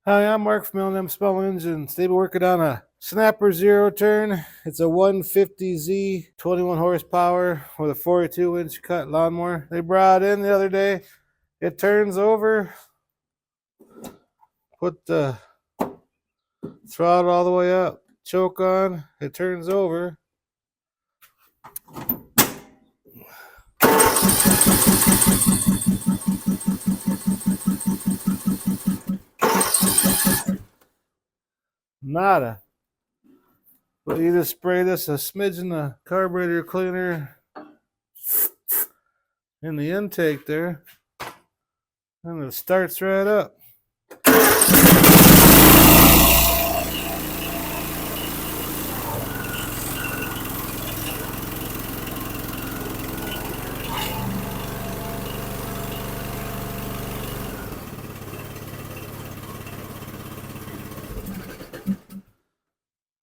Hi, I'm Mark from L&M Small Engines. They've been working on a Snapper zero turn. It's a 150Z, 21 horsepower with a 42-inch cut lawnmower. They brought it in the other day. It turns over. Put the throttle all the way up. Choke on. It turns over. Nada. But you just spray this a smidgen of carburetor cleaner in the intake there, and it starts right up.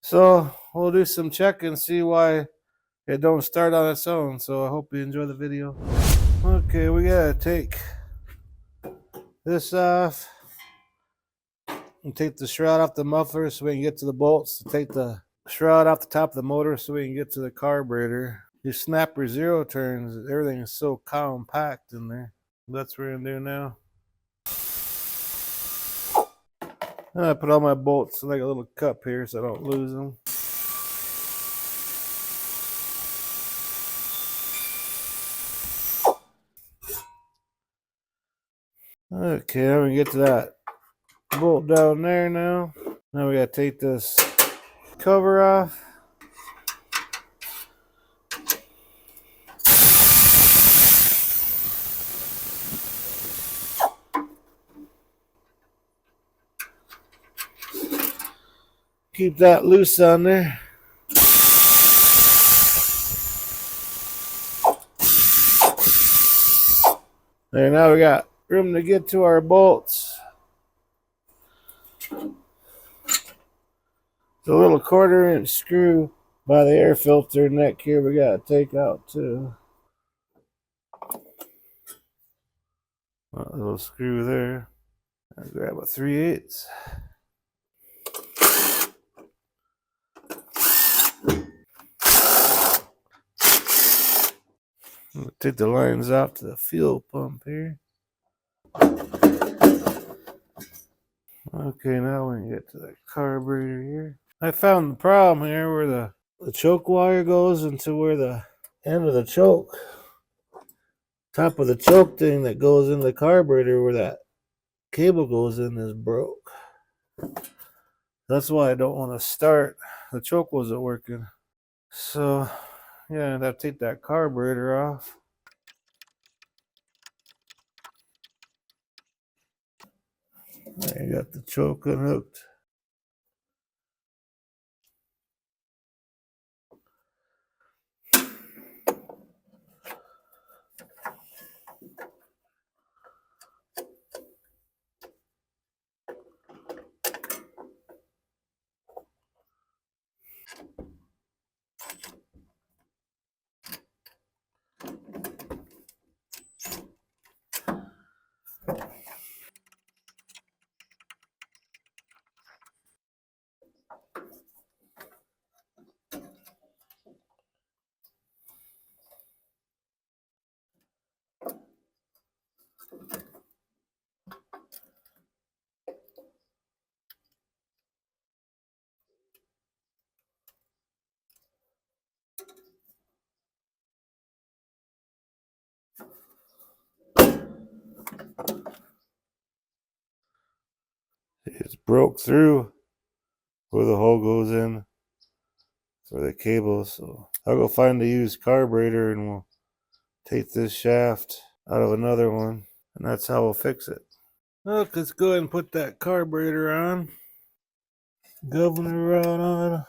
So we'll do some check and see why it don't start on its own. So I hope you enjoy the video. Okay, we gotta take this off and take the shroud off the muffler so we can get to the bolts. Take the shroud off the top of the motor so we can get to the carburetor. These Snapper zero turns, everything is so compact in there. That's what we're gonna do now. And I put all my bolts in like a little cup here so I don't lose them. Okay, I'm gonna get to that bolt down there now. Now we gotta take this cover off. Keep that loose on there. There, now we got room to get to our bolts. It's a little 1/4-inch screw by the air filter neck here we gotta take out too. A little screw there. I'll grab a 3/8. Take the lines off to the fuel pump here. Okay, now we can get to the carburetor here. I found the problem here where the choke wire goes into where the end of the choke, top of the choke thing that goes in the carburetor where that cable goes in is broke. That's why I don't want to start. The choke wasn't working. So, yeah, I'd have to take that carburetor off. I got the choke unhooked. It's broke through where the hole goes in for the cable. So I'll go find the used carburetor and we'll take this shaft out of another one, and that's how we'll fix it. Look, let's go ahead and put that carburetor on. Governor rod on.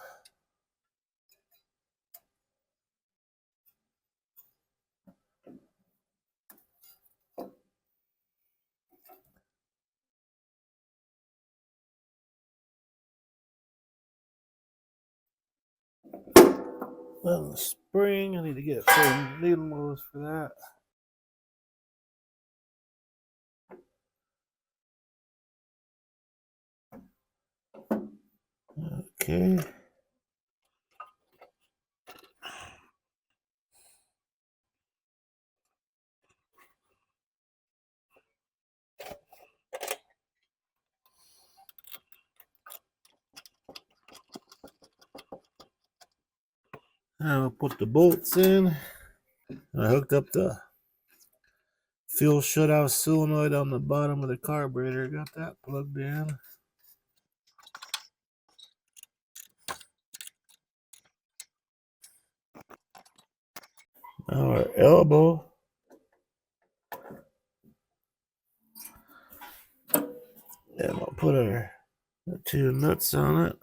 Then the spring, I need to get some needle nose for that. Okay. Now I'll put the bolts in. I hooked up the fuel shutoff solenoid on the bottom of the carburetor. Got that plugged in. Now our elbow. And we'll put our 2 nuts on it.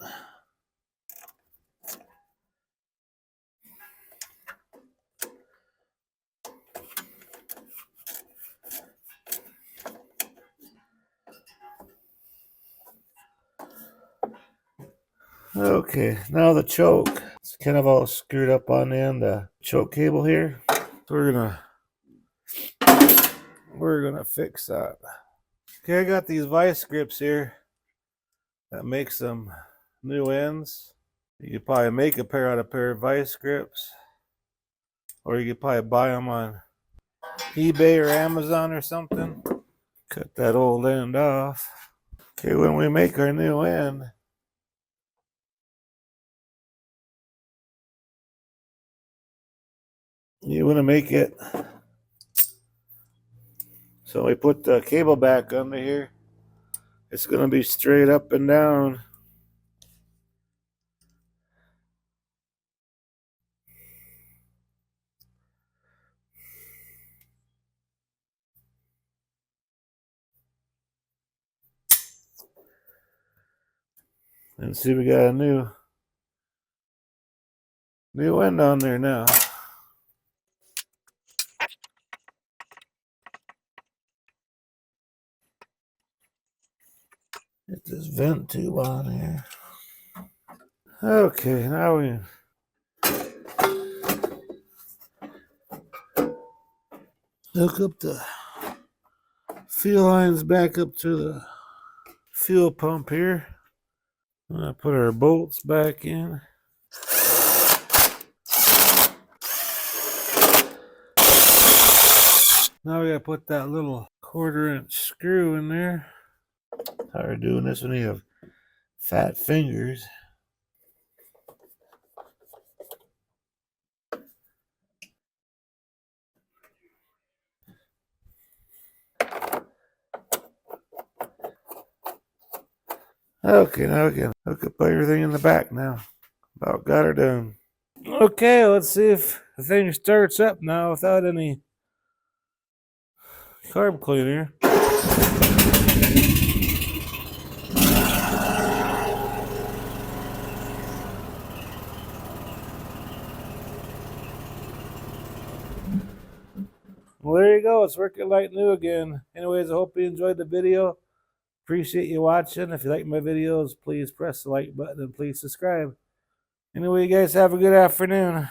Okay, now the choke. It's kind of all screwed up on the end, the choke cable here. So we're gonna fix that. Okay, I got these vice grips here that make some new ends. You could probably make a pair out of pair of vice grips, or you could probably buy them on eBay or Amazon or something. Cut that old end off. Okay, when we make our new end, you want to make it so we put the cable back under here. It's going to be straight up and down. And see, we got a new end on there now. Get this vent tube on here. Okay, now we hook up the fuel lines back up to the fuel pump here. I'm gonna put our bolts back in. Now we gotta put that little 1/4-inch screw in there. How we're doing this when you have fat fingers. Okay, now we can hook up everything in the back now. About got her done. Okay, let's see if the thing starts up now without any carb cleaner. Well, there you go. It's working like new again. Anyways, I hope you enjoyed the video. Appreciate you watching. If you like my videos, please press the like button and please subscribe. Anyway, you guys have a good afternoon.